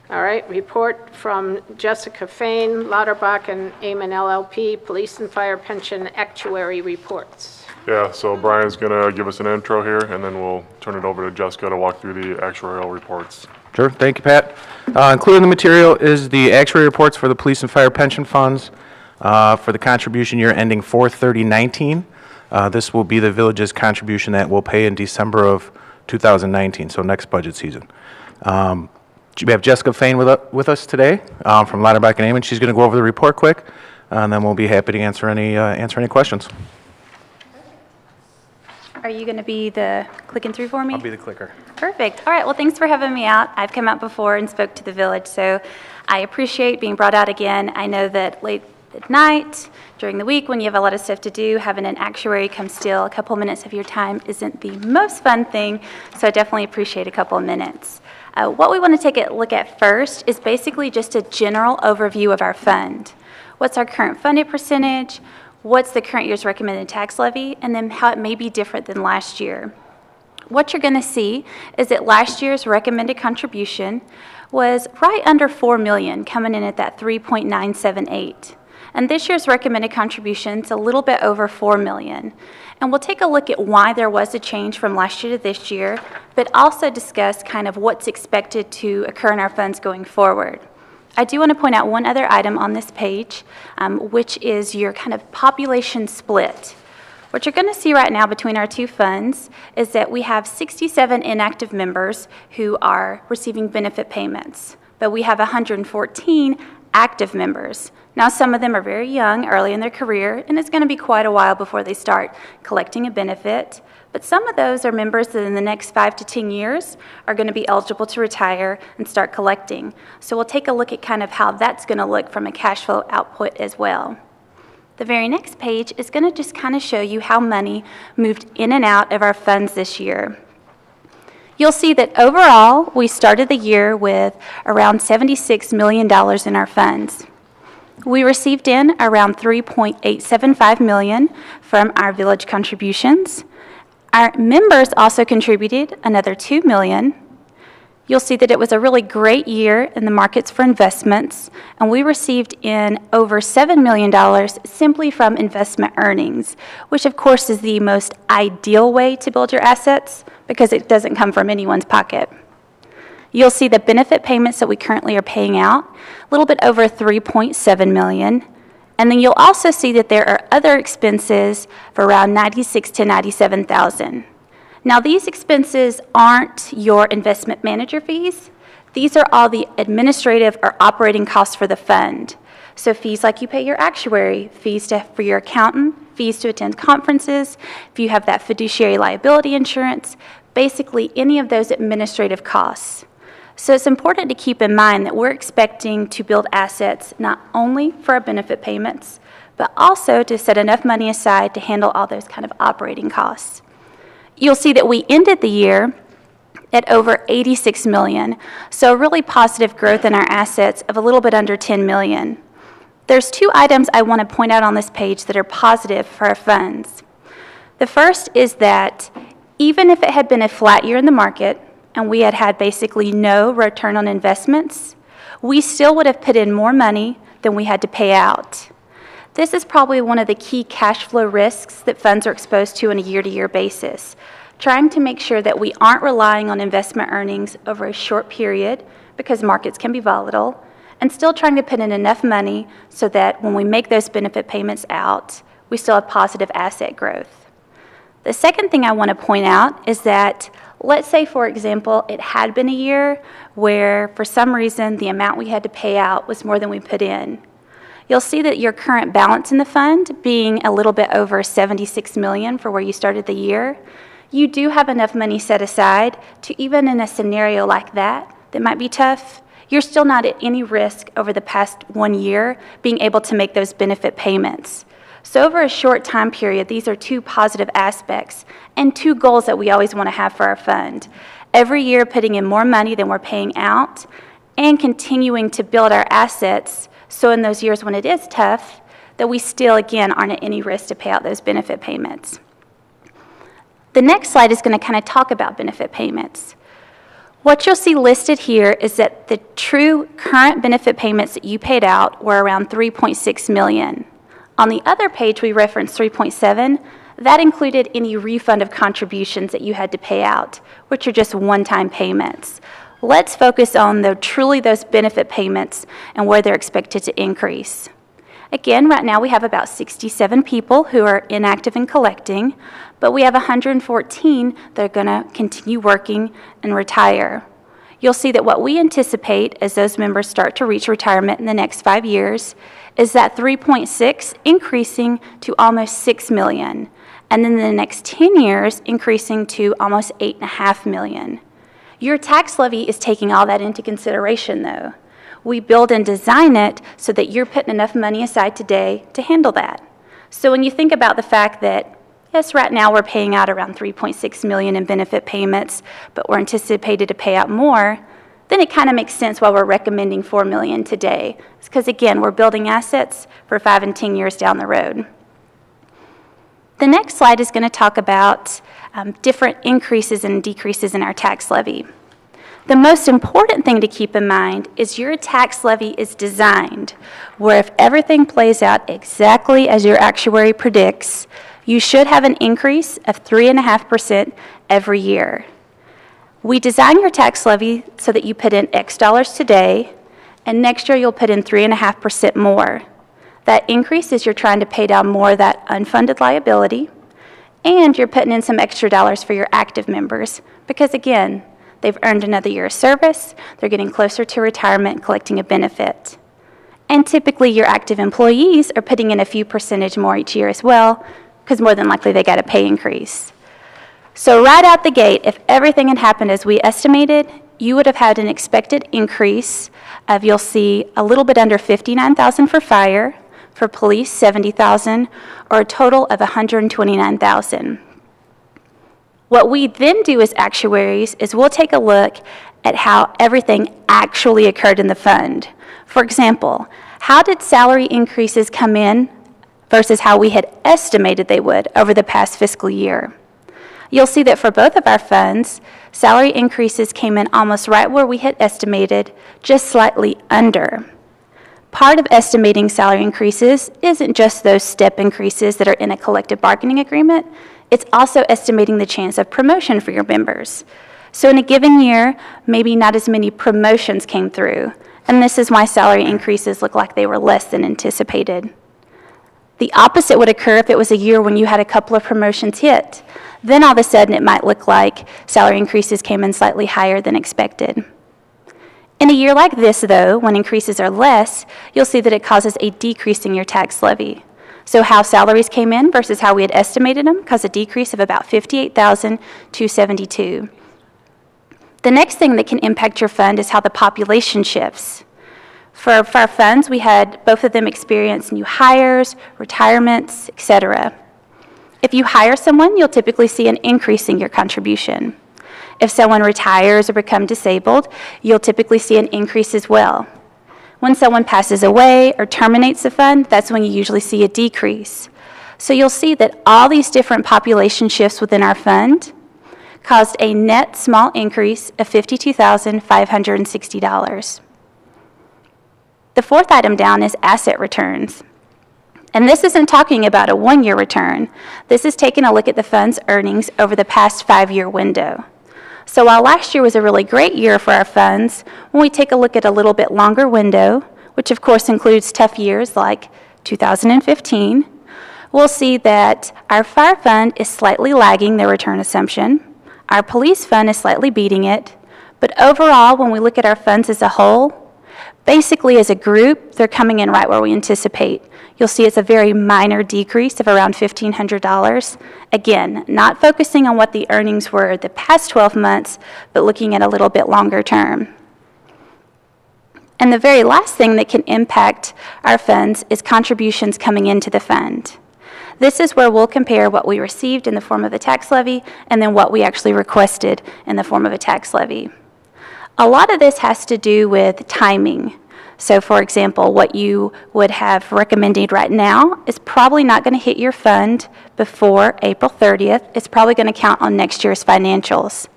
All right, report from Jessica Fain, Lauterbach and Amon LLP, Police and Fire Pension Actuary reports. Yeah, so Brian's going to give us an intro here, and then we'll turn it over to Jessica to walk through the actuarial reports. Sure, thank you, Pat. Included in the material is the actuary reports for the police and fire pension funds for the contribution year ending 4/30/19. This will be the village's contribution that we'll pay in December of 2019, so next budget season. We have Jessica Fain with us today from Lauterbach and Amon. She's going to go over the report quick, and then we'll be happy to answer any questions. Are you going to be the clicking through for me? I'll be the clicker. Perfect. All right. Well, thanks for having me out. I've come out before and spoke to the village, so I appreciate being brought out again. I know that late at night, during the week, when you have a lot of stuff to do, having an actuary come steal a couple minutes of your time isn't the most fun thing, so I definitely appreciate a couple of minutes. What we want to take a look at first is basically just a general overview of our fund. What's our current funded percentage? What's the current year's recommended tax levy? And then how it may be different than last year. What you're going to see is that last year's recommended contribution was right under $4 million, coming in at that 3.978. And this year's recommended contribution is a little bit over $4 million. And we'll take a look at why there was a change from last year to this year, but also discuss kind of what's expected to occur in our funds going forward. I do want to point out one other item on this page, which is your kind of population split. What you're going to see right now between our two funds is that we have 67 inactive members who are receiving benefit payments, but we have 114 active members. Now, some of them are very young, early in their career, and it's going to be quite a while before they start collecting a benefit. But some of those are members that in the next 5 to 10 years are going to be eligible to retire and start collecting. So we'll take a look at kind of how that's going to look from a cash flow output as well. The very next page is going to just kind of show you how money moved in and out of our funds this year. You'll see that overall, we started the year with around $76 million in our funds. We received in around $3.875 million from our village contributions. Our members also contributed another $2 million. You'll see that it was a really great year in the markets for investments, and we received in over $7 million simply from investment earnings, which of course is the most ideal way to build your assets because it doesn't come from anyone's pocket. You'll see the benefit payments that we currently are paying out, a little bit over $3.7 million. And then you'll also see that there are other expenses for around $96,000 to $97,000. Now, these expenses aren't your investment manager fees. These are all the administrative or operating costs for the fund. So fees like you pay your actuary, fees for your accountant, fees to attend conferences, if you have that fiduciary liability insurance, basically any of those administrative costs. So it's important to keep in mind that we're expecting to build assets not only for our benefit payments, but also to set enough money aside to handle all those kind of operating costs. You'll see that we ended the year at over $86 million, so really positive growth in our assets of a little bit under $10 million. There's two items I want to point out on this page that are positive for our funds. The first is that even if it had been a flat year in the market, and we had basically no return on investments, we still would have put in more money than we had to pay out. This is probably one of the key cash flow risks that funds are exposed to on a year-to-year basis, trying to make sure that we aren't relying on investment earnings over a short period because markets can be volatile, and still trying to put in enough money so that when we make those benefit payments out, we still have positive asset growth. The second thing I want to point out is that let's say, for example, it had been a year where, for some reason, the amount we had to pay out was more than we put in. You'll see that your current balance in the fund being a little bit over $76 million for where you started the year, you do have enough money set aside to, even in a scenario like that might be tough, you're still not at any risk over the past 1 year being able to make those benefit payments. So over a short time period, these are two positive aspects and two goals that we always want to have for our fund. Every year putting in more money than we're paying out and continuing to build our assets so in those years when it is tough, that we still, again, aren't at any risk to pay out those benefit payments. The next slide is going to kind of talk about benefit payments. What you'll see listed here is that the true current benefit payments that you paid out were around $3.6 million. On the other page, we referenced 3.7. That included any refund of contributions that you had to pay out, which are just one-time payments. Let's focus on truly those benefit payments and where they're expected to increase. Again, right now we have about 67 people who are inactive and collecting, but we have 114 that are going to continue working and retire. You'll see that what we anticipate as those members start to reach retirement in the next 5 years is that 3.6 increasing to almost 6 million, and then in the next 10 years increasing to almost 8.5 million. Your tax levy is taking all that into consideration, though. We build and design it so that you're putting enough money aside today to handle that. So when you think about the fact that, yes, right now we're paying out around $3.6 million in benefit payments, but we're anticipated to pay out more, then it kind of makes sense why we're recommending $4 million today. It's because, again, we're building assets for 5 and 10 years down the road. The next slide is going to talk about different increases and decreases in our tax levy. The most important thing to keep in mind is your tax levy is designed where if everything plays out exactly as your actuary predicts, you should have an increase of 3.5% every year. We design your tax levy so that you put in X dollars today, and next year you'll put in 3.5% more. That increase is you're trying to pay down more of that unfunded liability, and you're putting in some extra dollars for your active members because, again, they've earned another year of service, they're getting closer to retirement and collecting a benefit. And typically your active employees are putting in a few percentage more each year as well, because more than likely they got a pay increase. So right out the gate, if everything had happened as we estimated, you would have had an expected increase of, you'll see, a little bit under $59,000 for fire, for police, $70,000, or a total of $129,000. What we then do as actuaries is we'll take a look at how everything actually occurred in the fund. For example, how did salary increases come in versus how we had estimated they would over the past fiscal year? You'll see that for both of our funds, salary increases came in almost right where we had estimated, just slightly under. Part of estimating salary increases isn't just those step increases that are in a collective bargaining agreement, it's also estimating the chance of promotion for your members. So in a given year, maybe not as many promotions came through, and this is why salary increases look like they were less than anticipated. The opposite would occur if it was a year when you had a couple of promotions hit. Then all of a sudden it might look like salary increases came in slightly higher than expected. In a year like this, though, when increases are less, you'll see that it causes a decrease in your tax levy. So how salaries came in versus how we had estimated them caused a decrease of about $58,272. The next thing that can impact your fund is how the population shifts. For our funds, we had both of them experience new hires, retirements, etc. If you hire someone, you'll typically see an increase in your contribution. If someone retires or becomes disabled, you'll typically see an increase as well. When someone passes away or terminates the fund, that's when you usually see a decrease. So you'll see that all these different population shifts within our fund caused a net small increase of $52,560. The fourth item down is asset returns. And this isn't talking about a one-year return. This is taking a look at the fund's earnings over the past 5-year window. So while last year was a really great year for our funds, when we take a look at a little bit longer window, which of course includes tough years like 2015, we'll see that our fire fund is slightly lagging their return assumption. Our police fund is slightly beating it. But overall, when we look at our funds as a whole, basically as a group, they're coming in right where we anticipate. You'll see it's a very minor decrease of around $1,500. Again, not focusing on what the earnings were the past 12 months, but looking at a little bit longer term. And the very last thing that can impact our funds is contributions coming into the fund. This is where we'll compare what we received in the form of a tax levy and then what we actually requested in the form of a tax levy. A lot of this has to do with timing. So for example, what you would have recommended right now is probably not going to hit your fund before April 30th. It's probably going to count on next year's financials.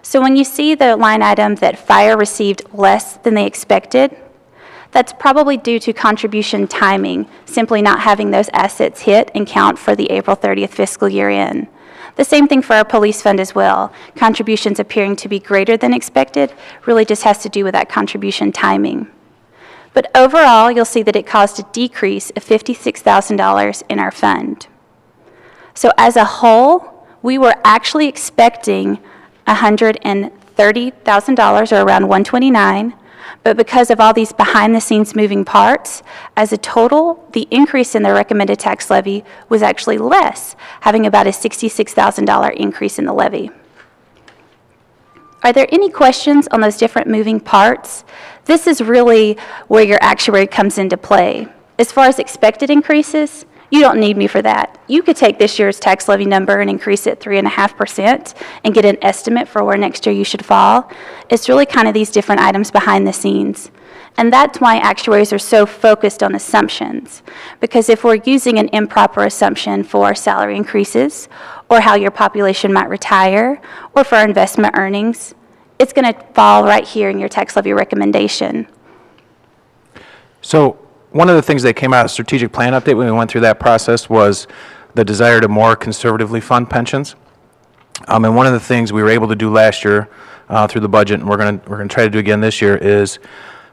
So when you see the line item that fire received less than they expected, that's probably due to contribution timing, simply not having those assets hit and count for the April 30th fiscal year end. The same thing for our police fund as well. Contributions appearing to be greater than expected really just has to do with that contribution timing. But overall, you'll see that it caused a decrease of $56,000 in our fund. So as a whole, we were actually expecting $130,000 or around $129,000, but because of all these behind-the-scenes moving parts, as a total, the increase in the recommended tax levy was actually less, having about a $66,000 increase in the levy. Are there any questions on those different moving parts? This is really where your actuary comes into play. As far as expected increases, you don't need me for that. You could take this year's tax levy number and increase it 3.5% and get an estimate for where next year you should fall. It's really kind of these different items behind the scenes. And that's why actuaries are so focused on assumptions. Because if we're using an improper assumption for salary increases, or how your population might retire, or for investment earnings, it's going to fall right here in your tax levy recommendation. So one of the things that came out of strategic plan update when we went through that process was the desire to more conservatively fund pensions. And one of the things we were able to do last year through the budget, and we're going to try to do again this year, is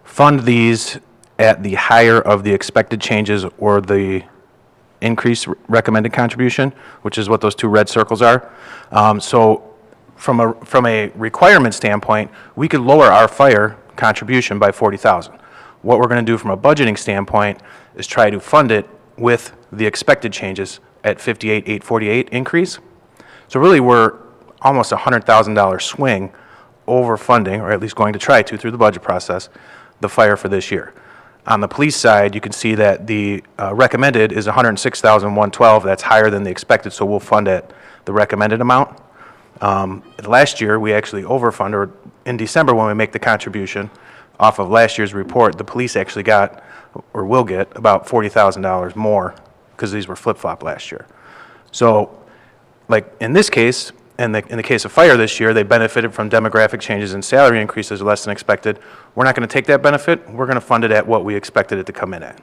fund these at the higher of the expected changes or the increased recommended contribution, which is what those two red circles are. So from a requirement standpoint, we could lower our fire contribution by $40,000. What we're going to do from a budgeting standpoint is try to fund it with the expected changes at $58,848 increase. So really we're almost a $100,000 swing over funding, or at least going to try to through the budget process, the fire for this year. On the police side, you can see that the recommended is $106,112. That's higher than the expected, so we'll fund at the recommended amount. Last year, we actually overfunded, or in December when we make the contribution off of last year's report, the police actually got, or will get, about $40,000 more because these were flip-flop last year. So, like in this case, in the case of fire this year, they benefited from demographic changes and salary increases less than expected. We're not going to take that benefit. We're going to fund it at what we expected it to come in at.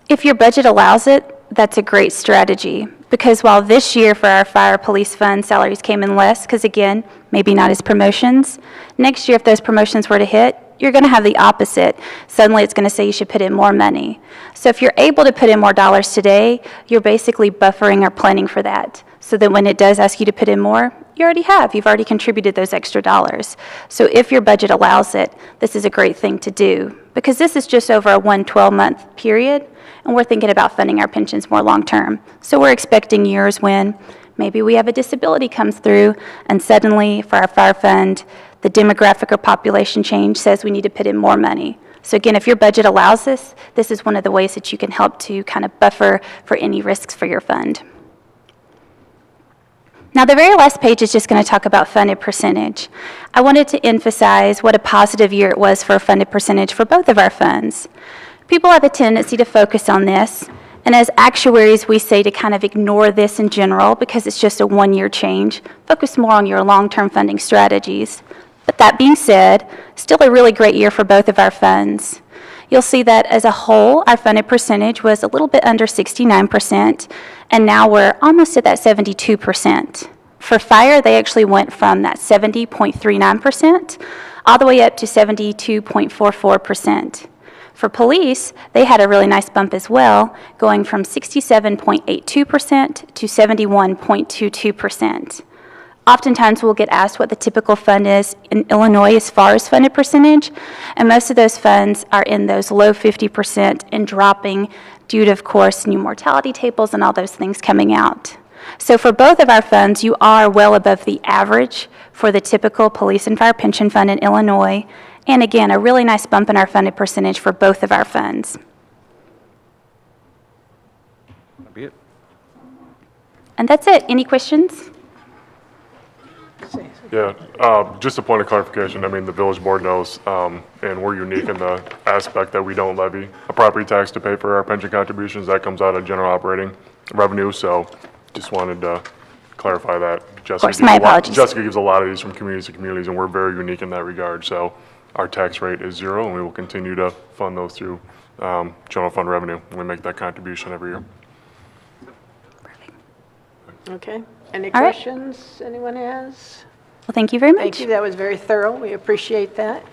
If your budget allows it, that's a great strategy, because while this year for our fire police fund, salaries came in less, because again, maybe not as promotions, next year if those promotions were to hit, you're going to have the opposite. Suddenly it's going to say you should put in more money. So if you're able to put in more dollars today, you're basically buffering or planning for that. So that when it does ask you to put in more, you already have. You've already contributed those extra dollars. So if your budget allows it, this is a great thing to do, because this is just over a 12-month period, and we're thinking about funding our pensions more long-term. So we're expecting years when maybe we have a disability comes through, and suddenly for our fire fund, the demographic or population change says we need to put in more money. So again, if your budget allows this, this is one of the ways that you can help to kind of buffer for any risks for your fund. Now, the very last page is just going to talk about funded percentage. I wanted to emphasize what a positive year it was for funded percentage for both of our funds. People have a tendency to focus on this, and as actuaries, we say to kind of ignore this in general because it's just a one-year change. Focus more on your long-term funding strategies. But that being said, still a really great year for both of our funds. You'll see that as a whole, our funded percentage was a little bit under 69%, and now we're almost at that 72%. For fire, they actually went from that 70.39% all the way up to 72.44%. For police, they had a really nice bump as well, going from 67.82% to 71.22%. Oftentimes we'll get asked what the typical fund is in Illinois as far as funded percentage, and most of those funds are in those low 50% and dropping due to, of course, new mortality tables and all those things coming out. So for both of our funds, you are well above the average for the typical police and fire pension fund in Illinois, and again, a really nice bump in our funded percentage for both of our funds. That'd be it. And that's it. Any questions? Yeah, just a point of clarification, I mean, the village board knows, and we're unique in the aspect that we don't levy a property tax to pay for our pension contributions. That comes out of general operating revenue, so just wanted to clarify that. Of course, my apologies. Jessica gives a lot of these from communities to communities, and we're very unique in that regard. So our tax rate is 0, and we will continue to fund those through general fund revenue. We make that contribution every year. Okay. Any All right. questions anyone has? Well, thank you very much. Thank you. That was very thorough. We appreciate that.